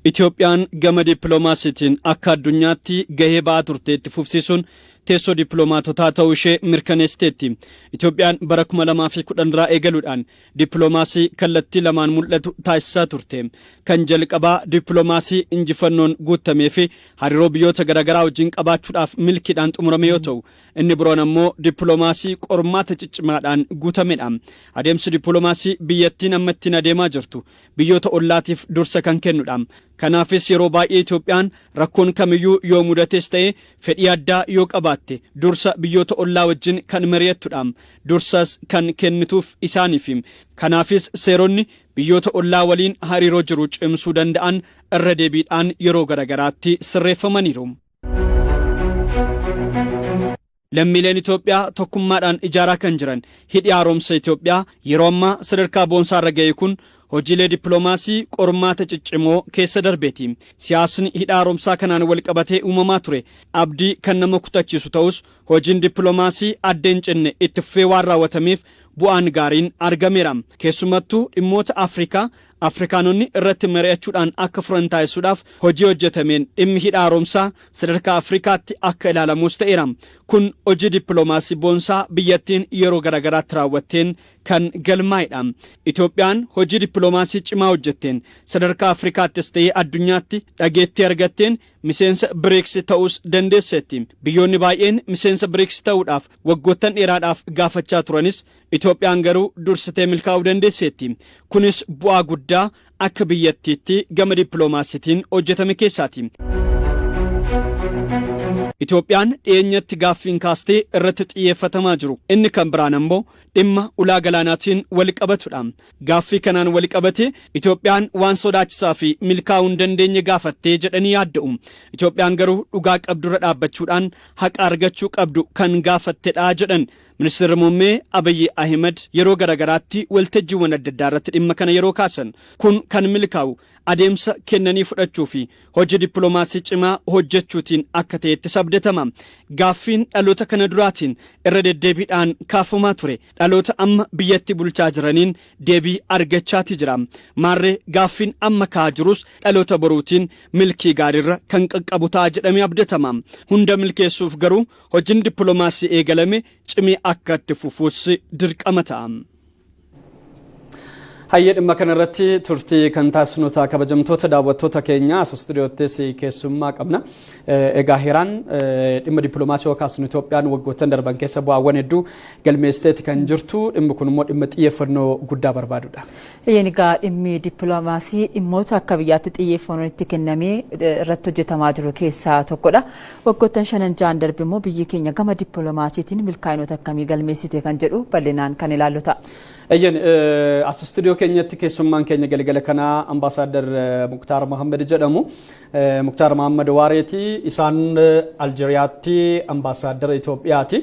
Itoophiyaan gama dippiloomaasiitiin akka addunyaatti gahee ba'aa turteetti fufsiisuun teessoo dippiloomaatotaa ta'uu ishee mirkaneessiteetti. Itoophiyaan bara 2010 irraa eegaluudhaan dippiloomaasii kallattii lamaan mul'atu taasisaa turte. Kan jalqabaa dippiloomaasii injifannoon guutamee fi hariiroo biyyoota garaagaraa wajjin qabaachuudhaaf milkiidhaan xumurame yoo ta'u, inni biroon ammoo dippiloomaasii qormaata ciccimaadhaan guutamedha. Adeemsi dippiloomaasii biyyattiin amma ittiin adeemaa jirtu biyyoota ollaatiif dursa kan kennudha. Kanaafis yeroo baay'ee Itoophiyaan rakkoon kamiyyuu yoo mudates ta'e fedhii addaa yoo qabaatte dursa biyyoota ollaa wajjin kan mari'attudha. Dursas kan kennituuf isaaniif. Kanaafis seeronni biyyoota ollaa waliin hariiroo jiru cimsuu danda'an irra deebiidhaan yeroo garaagaraatti sirreeffamaniiru. Lammiileen Itoophiyaa tokkummaadhaan ijaaraa kan jiran hidhi haaromsa Itoophiyaa yeroo ammaa sadarkaa boonsaa irra ga'e kun hojiilee dippiloomaasii qormaata ciccimoo keessa darbeeti. Siyaasni hidha haaromsaa kanaan wal qabatee uumamaa ture abdii kan nama kutachiisu ta'us hojiin dippiloomaasii addeen cinne itti fufee waan raawwatameef bu'aan gaariin argameera. Keessumattuu dhimmoota Afrikaanonni irratti mari'achuudhaan akka furan taasisuudhaaf hojii hojjetameen dhimmi hidha haaromsaa sadarkaa Afrikaatti akka ilaalamus ta'eera. Kun hojii dippiloomaasii boonsaa biyyattiin yeroo garaagaraatti raawwatteen kan galmaa'edha. Itoophiyaan hojii dippiloomaasii cimaa hojjetteen sadarkaa Afrikaattis ta'ee addunyaatti dhageettii argatteen miseensa BRICS ta'uus dandeesseetti. Biyyoonni baay'een miseensa BRICS ta'uudhaaf waggoottan dheeraadhaaf gaafachaa turanis Itoophiyaan garuu dursitee milkaa'uu dandeesseetti. Kunis bu'aa guddaa akka biyyattiitti gama dippiloomaasiitiin hojjetame keessaati. Itoophiyaan dhiyeenyatti gaaffiin kaastee irratti xiyyeeffatamaa jiru. Inni kan biraan ammoo dhimma ulaa galaanaatiin wal qabatudha. Gaaffii kanaan wal qabate Itoophiyaan waan sodaachisaa fi milkaa'uu hin dandeenye gaafattee jedhanii yaadda'u. Itoophiyaan garuu dhugaa qabdurra dhaabbachuudhaan haqa argachuu qabdu kan gaafattedha jedhan. Ministeerri Muummee Abiyyi Ahimad yeroo garaagaraatti waltajjiiwwan adda addaa irratti dhimma kana yeroo kaasan kun kan milkaa'u adeemsa kennanii fudhachuu fi hojii dippiloomaasii cimaa hojjechuutiin akka ta'etti sabdatama. Gaaffiin dhaloota kana duraatiin irra deddeebiidhaan kaafamaa ture. Dhaloota amma biyyatti bulchaa jiraniin deebii argachaati jira. Maarree gaaffiin amma ka'aa jirus dhaloota boruutiin milkii gaariirra kan qaqqabu ta'a jedhamee abdatama. Hunda milkeessuuf garuu hojiin dippiloomaasii eegalame cimee akka itti fufuus dirqama ta'a. Hayyee dhimma kanarratti turtii kan taasisnu ta'a kabajamtoota daawwattoota keenya as istuudiyoottis keessummaa qabna. Egaa Hiraan dhimma dippiloomaasii kaasnu Itoophiyaan waggoottan darban keessa bu'aawwan hedduu galmeessiteetti kan jirtu. Dhimmi kun immoo dhimma xiyyeeffannoo guddaa barbaadudha. Egaa dhimmi dippiloomaasii dhimmoota akka biyyaatti xiyyeeffannoon itti kennamee irratti hojjetamaa jiru keessaa tokkodha. Waggoottan 5 darbe immoo biyyi keenya gama dippiloomaasiitiin milkaa'inoota akkamii galmeessite kan jedhu bal'inaan kan ilaallu ta'a. As istuudiyoo keenyatti keessummaan keenya galgala kanaa ambaasaadar Muktaar Mohammed jedhamu. Muktaar Mohammed Waareeti isaan Aljeeriyaatti ambaasaadara Itoophiyaati.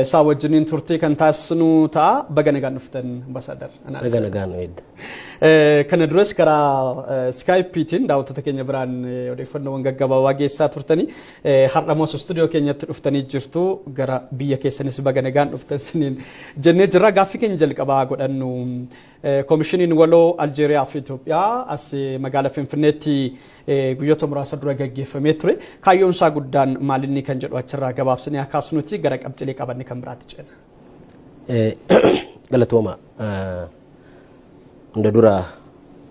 Isaa wajjiniin turtii kan taasisnu ta'a. Baga nagaan dhuftan ambaasaadar. Baga nagaan weedda. Kana duras karaa Skypeetiin daawwattoota keenya biraan odeeffannoowwan gaggabaabaa geessaa turtanii har'amoos istuudiyoo keenyatti dhuftanii jirtu gara biyya keessanis baga nagaan dhuftan siniin jennee jirra. Gaaffii keenya jalqabaa godhannu koomishiniin waloo Aljeeriyaa fi Itoophiyaa as magaalaa Finfinneetti guyyoota muraasa dura gaggeeffamee ture. Kaayyoon isaa guddaan maalinni kan jedhu achirraa gabaabsinee akaasnutti gara qabxilee qabanne kan biraatti ceena. Galatooma. Hunda dura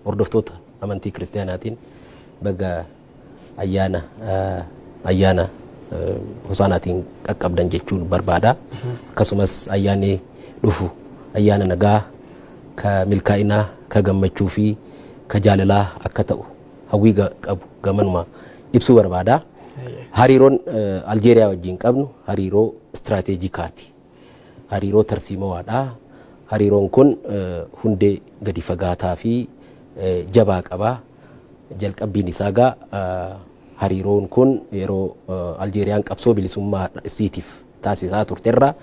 hordoftoota amantii kiristaanaatiin baga ayyaana hosaanaatiin qaqqabdan jechuun barbaada. Akkasumas ayyaanni dhufu ayyaana nagaa ka milkaa'inaa ka gammachuu fi ka jaalalaa akka ta'u hawwii qabu gamanuma ibsuu barbaada. Hariiroon Aljeeriyaa wajjin qabnu hariiroo istiraateejikaati. Hariiroo tarsiimawaadha. Hariiroon kun hundee gadi fagaataa fi jabaa qaba. Jalqabbiin isaa hariiroon kun yeroo Aljeeriyaan qabsoo bilisummaa isiitiif taasisaa turterra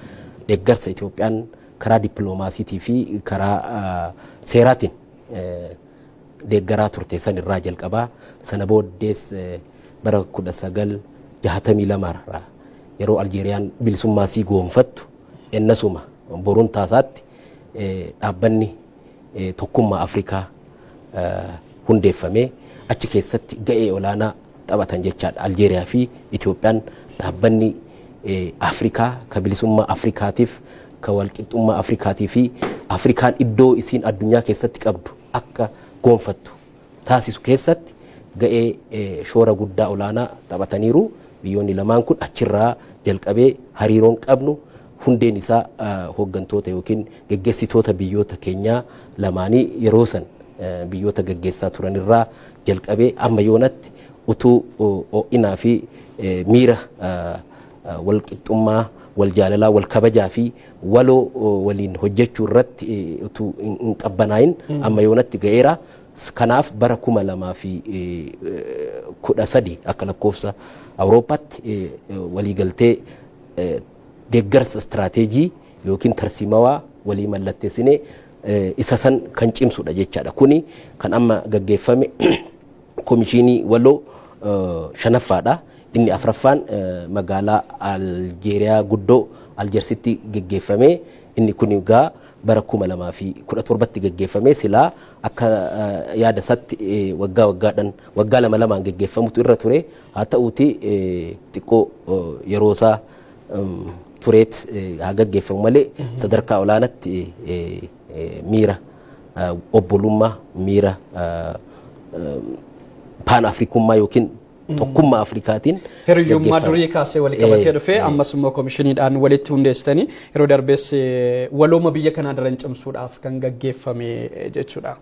deeggarsa Itoophiyaan karaa dippiloomaasiitii fi karaa seeraatiin deeggaraa turte san irraa jalqabaa. Sana booddees bara 1962 irraa yeroo Aljeeriyaan bilisummaa isii goonfattu ennasuma boruun taasaatti dhaabbanni tokkummaa Afrikaa hundeeffamee achi keessatti ga'ee olaanaa taphatan jechaadha. Aljeeriyaa fi Itoophiyaan dhaabbanni Afrikaa ka bilisummaa Afrikaatiif ka walqixxummaa Afrikaatii fi Afrikaan iddoo isiin addunyaa keessatti qabdu akka goonfattu taasisu keessatti ga'ee shoora guddaa olaanaa taphataniiru. Biyyoonni lamaan kun achirraa jalqabee hariiroon qabnu hundeen isaa hooggantoota yookiin geggeessitoota biyyoota keenyaa lamaanii yeroo san biyyoota geggeessaa turanirraa jalqabee amma yoonatti utuu ho'inaa fi miira walqixxummaa wal jaalalaa wal kabajaa fi waloo waliin hojjechuu irratti utuu hin qabbanaa'in amma yoonatti ga'eera. Kanaaf bara 2013 akka lakkoofsa Awurooppaatti waliigaltee deeggarsa istiraateejii yookiin tarsiimawaa walii mallatteessinee isa san kan cimsudha jechaadha. Kuni kan amma gaggeeffame komishinii waloo 5ffaadha. Inni 4ffaan magaalaa Aljeeriyaa guddoo Aljeersitti gaggeeffame. Inni kun egaa bara 2017tti gaggeeffame silaa akka yaada isaatti waggaa lamaan gaggeeffamutu irra ture. Haa ta'uuti xiqqoo yeroo isaa tureet haa gaggeeffamu malee sadarkaa olaanaatti miira obbolummaa miira paan afrikummaa yookiin tokkummaa Afrikaatiin hiriyyummaa durii kaasee walii qabatee dhufee ammas immoo komishiniidhaan walitti hundeessitanii yeroo darbees walooma biyya kanaa daran cimsuudhaaf kan gaggeeffame jechuudha.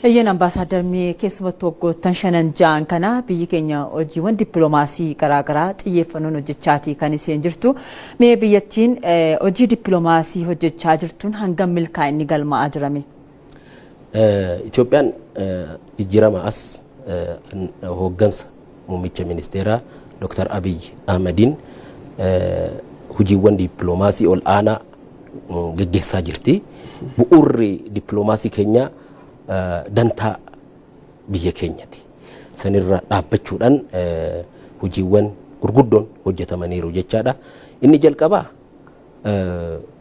Eeyyeen ambaasaadar mee keessumattuu waggoottan 5 kana biyyi keenya hojiiwwan dippiloomaasii garaagaraa xiyyeeffannoon hojjechaatii kan isheen jirtu. Mee biyyattiin hojii dippiloomaasii hojjechaa jirtuun hangam milkaa'inni galmaa'aa jirame? Itoophiyaan jijjiirama as hooggansa muummicha ministeeraa Dr. Abiy Ahmediin hojiiwwan dippiloomaasii ol aanaa gaggeessaa jirti. Bu'uurri dippiloomaasii keenyaa dantaa biyya keenyati. Sanirra dhaabbachuudhaan hojiiwwan gurguddoon hojjetamaniiru jechaadha. Inni jalqabaa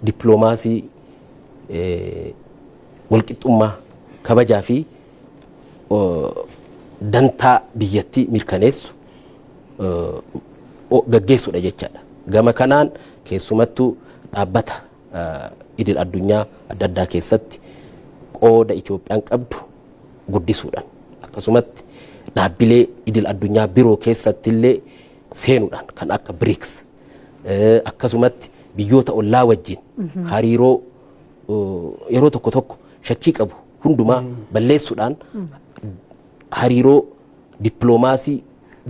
dippiloomaasii walqixxummaa kabajaa fi dantaa biyyattii mirkaneessu gaggeessudha jechaadha. Gama kanaan keessumattuu dhaabbata idil addunyaa adda addaa keessatti qooda Itoophiyaan qabdu guddisuudhaan akkasumatti dhaabbilee idil addunyaa biroo keessatti illee seenuudhaan kan akka BRICS akkasumatti biyyoota ollaa wajjin hariiroo yeroo tokko tokko shakkii qabu hundumaa balleessuudhaan hariiroo dippiloomaasii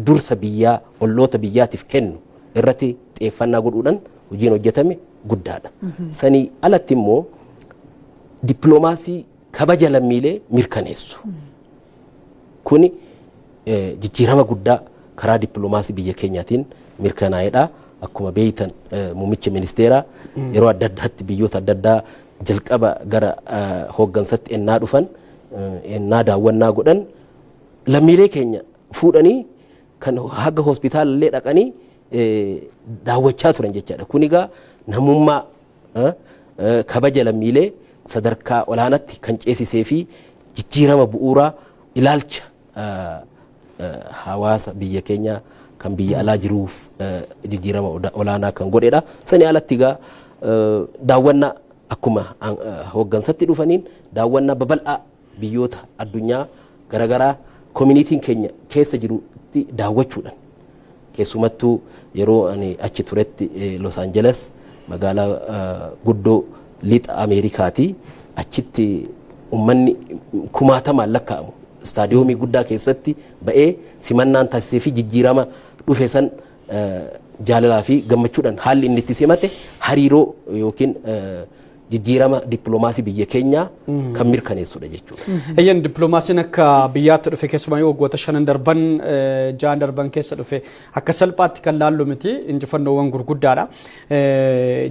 dursa biyyaa olloota biyyaatiif kennu irratti xiyyeeffannaa godhuudhaan hojiin hojjetame guddaadha. Sanii alatti immoo dippiloomaasii kabaja lammiilee mirkaneessu. Kuni jijjiirama guddaa karaa dippiloomaasii biyya keenyaatiin mirkanaa'edha. Akkuma beeytan muummicha ministeeraa yeroo adda addaatti biyyoota adda addaa jalqaba gara hooggansatti ennaa dhufan ennaa daawwannaa godhan lammiilee keenya fuudhanii kan haga hospitaalallee dhaqanii daawwachaa turan jechaadha. Kun egaa namummaa kabaja lammiilee sadarkaa olaanaatti kan ceesisee fi jijjiirama bu'uuraa ilaalcha hawaasa biyya keenyaa kan biyya alaa jiruuf jijjiirama olaanaa kan godhedha. Sanii alatti egaa daawwannaa akkuma hooggansatti dhufaniin daawwannaa babal'aa biyyoota addunyaa garaagaraa koominiitiin keenya keessa jirutti daawwachuudhaan keessumattuu yeroo ani achi turetti Los Angeles magaalaa guddoo lixa Ameerikaati achitti ummanni kumaatamaan lakkaa'amu istaadiyoomii guddaa keessatti ba'ee simannaan taasisee fi jijjiirama dhufe san jaalalaa fi gammachuudhaan haalli inni itti simate hariiroo yookiin jijjiirama dippiloomaasii biyya keenyaa kan mirkaneessudha jechuudha. Eeyyan dippiloomaasiin akka biyyaatti dhufe keessumaa waggoota 5 darban 6 darban keessa dhufe akka salphaatti kan laallu miti injifannoowwan gurguddaadha.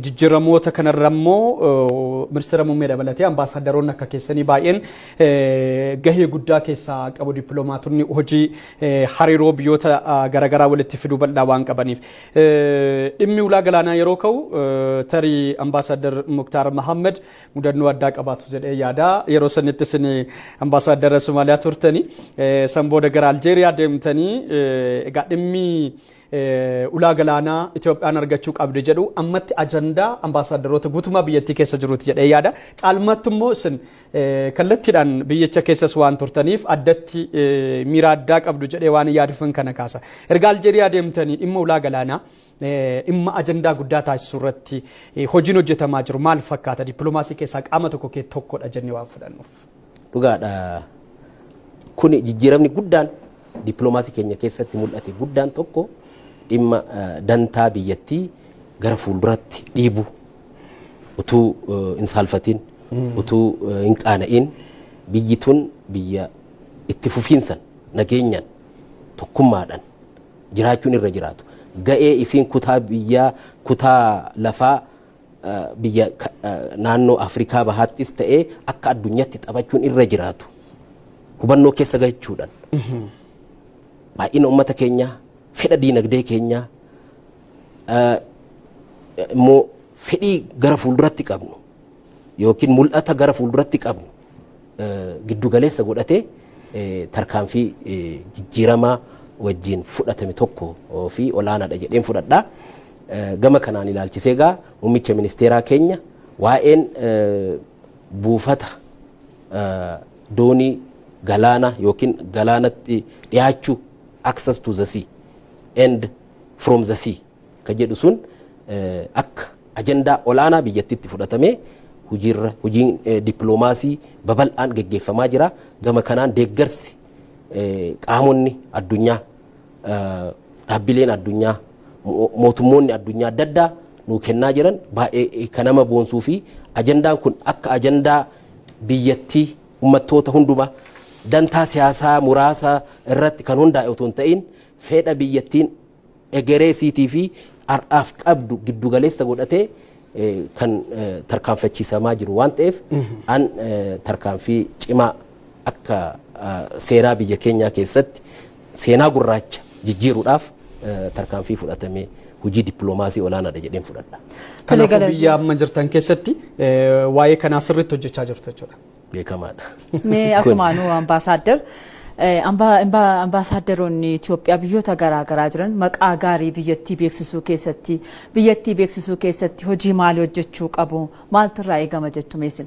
Jijjiiramoota kanarra immoo ministeera muummee dabalatee ambaasaadaronni akka keessanii baay'een gahee guddaa keessaa qabu dippiloomaatonni hojii hariiroo biyyoota garaagaraa walitti fiduu bal'aa waan qabaniif. Dhimmi ulaa galaanaa yeroo ka'u tarii ambaasaadar Muktaar Muhammad mudannoo addaa qabaatu jedhee yaada yeroo sanitti isin ambaasaadara Somaaliyaa turtanii san booda gara Aljeeriyaa deemtanii egaa dhimmi ulaa galaanaa Itoophiyaan argachuu qabdi jedhu ammatti ajandaa ambaasaadarota guutummaa biyyattii keessa jiruuti jedhee yaada caalmatti immoo isin kallattiidhaan biyyicha keessas waan turtaniif addatti miira addaa qabdu jedhee waan yaadufan kana kaasa erga Aljeeriyaa deemtanii dhimma ulaa galaanaa dhimma ajandaa guddaa taasisuu irratti hojiin hojjetamaa jiru maal fakkaata dippiloomaasii keessaa qaama tokkodha jennee waan fudhannuuf. Dhugaadha kuni jijjiiramni guddaan dippiloomaasii keenya keessatti mul'ate guddaan tokko dhimma dantaa biyyattii gara fuulduratti dhiibu utuu hin saalfatin utuu hin qaana'in biyyi tun biyya itti fufiinsan nageenyaan tokkummaadhaan jiraachuun irra jiraatu ga'ee isiin kutaa biyyaa kutaa lafaa biyya naannoo Afrikaa bahaattis ta'ee akka addunyaatti taphachuun irra jiraatu hubannoo keessa galchuudhaan baay'ina uummata keenyaa fedha diinagdee keenyaa immoo fedhii gara fuulduratti qabnu yookiin mul'ata gara fuulduratti qabnu giddugaleessa godhatee tarkaanfii jijjiiramaa wajjin fudhatame tokko fi olaanaadha jedheen fudhadhaa. Gama kanaan ilaalchisee egaa muummicha ministeeraa keenya waa'een buufata doonii galaana yookiin galaanatti dhiyaachuu access to the sea and from the sea ka jedhu sun akka ajandaa olaanaa biyyattiitti fudhatamee hojiin dippiloomaasii babal'aan geggeeffamaa jira. Gama kanaan deeggarsi qaamonni addunyaa dhaabbileen addunyaa mootummoonni addunyaa adda addaa nuu kennaa jiran baay'ee kan nama boonsuu fi ajandaan kun akka ajandaa biyyattii uummattoota hundumaa dantaa siyaasaa muraasa irratti kan hundaa'e otoo hin ta'in fedha biyyattiin egeree siitii fi har'aaf qabdu giddugaleessa godhatee kan tarkaanfachiisamaa jiru waan ta'eef an tarkaanfii cimaa akka seenaa biyya keenyaa keessatti seenaa gurraacha jijjiiruudhaaf tarkaanfii fudhatamee hojii dippiloomaasii olaanaadha jedheen fudhadha. Kanaafuu biyya amma jirtan keessatti waa'ee kanaa sirriitti hojjechaa jirtu jechuudha. Beekamaadha. Mee asumaanuu ambaasaaddar ambaasaadaronni Itoophiyaa biyyoota garaagaraa jiran maqaa gaarii biyyattii beeksisuu keessatti hojii maalii hojjechuu qabu maaltu irraa eegama jettu meesin?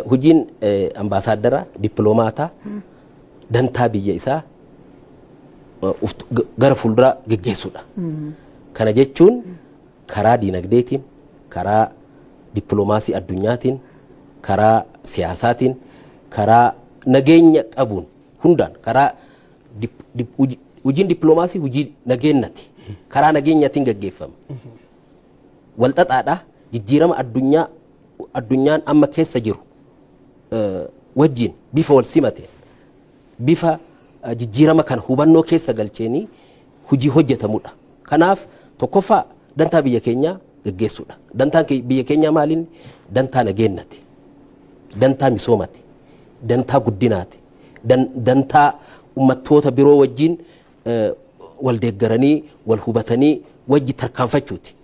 Hojiin ambaasaaddara dippiloomaataa dantaa biyya isaa gara fuulduraa geggeessuudha. Kana jechuun karaa diinagdeetiin, karaa dippiloomaasii addunyaatiin, karaa siyaasaatiin, karaa nageenya qabuun hundaan karaa hojiin dippiloomaasii hojii nageenyati. Karaa nageenyaatiin geggeeffama. Walxaxaadha jijjiirama addunyaan amma keessa jiru wajjin bifa wal simateen bifa jijjiirama kan hubannoo keessa galcheenii hojii hojjetamudha. Kanaaf tokkoffaa dantaa biyya keenyaa geggeessuudha. Dantaan biyya keenyaa maaliin? Dantaa nageenyati, dantaa misoomati, dantaa guddinaati, dantaa uummattoota biroo wajjin wal deeggaranii wal hubatanii wajji tarkaanfachuuti.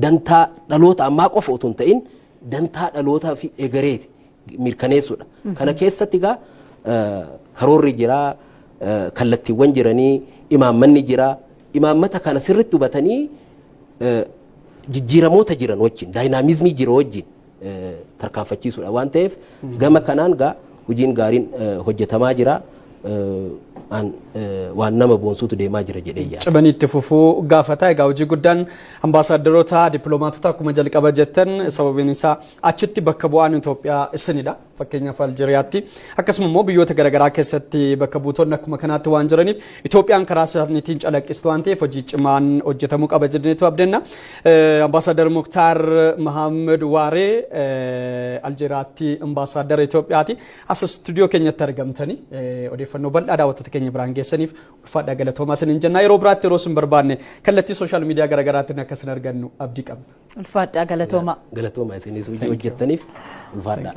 Dantaa dhaloota ammaa qofa otoo hin ta'in dantaa dhalootaa fi egereeti mirkaneessuudha. Kana keessatti egaa karoorri jiraa, kallattiiwwan jiranii, imaammanni jiraa. Imaammata kana sirriitti hubatanii jijjiiramoota jiran wajjin, daayinaamizimii jiru wajjin tarkaanfachiisuudha waan ta'eef gama kanaan egaa hojiin gaariin hojjetamaa jira. waan nama boonsuutu deemaa jira jedhee yaada. Cimanii itti fufuu gaafata. Egaa hojii guddaan ambaasaadarota dippiloomaatota akkuma jalqaba jettan sababiin isaa achitti bakka bu'aan Itoophiyaa isinidha. Fakkeenyaaf Aljeeriyaatti akkasuma immoo biyyoota garaagaraa keessatti bakka buutonni akkuma kanaatti waan jiraniif Itoophiyaan karaa isaaniitiin calaqqistu waan ta'eef hojii cimaan hojjetamuu qaba jedhaneetu abdanna. Ambaasaadar Muktaar Mahammad Waaree Aljeeriyaatti ambaasaadara Itoophiyaati. As istuudiyoo keenyatti argamtanii odeeffannoo bal'aa daawwattoota keenya biraan geessaniif ulfaadhaa galatoomaa isiniin jenna. Yeroo biraatti yeroo isin barbaanne kallattii sooshaal miidiyaa garaagaraatiin akka isin argannu abdii qabna. Ulfaadhaa galatoomaa. Galatoomaa isinis hojii hojjettaniif ulfaadhaa.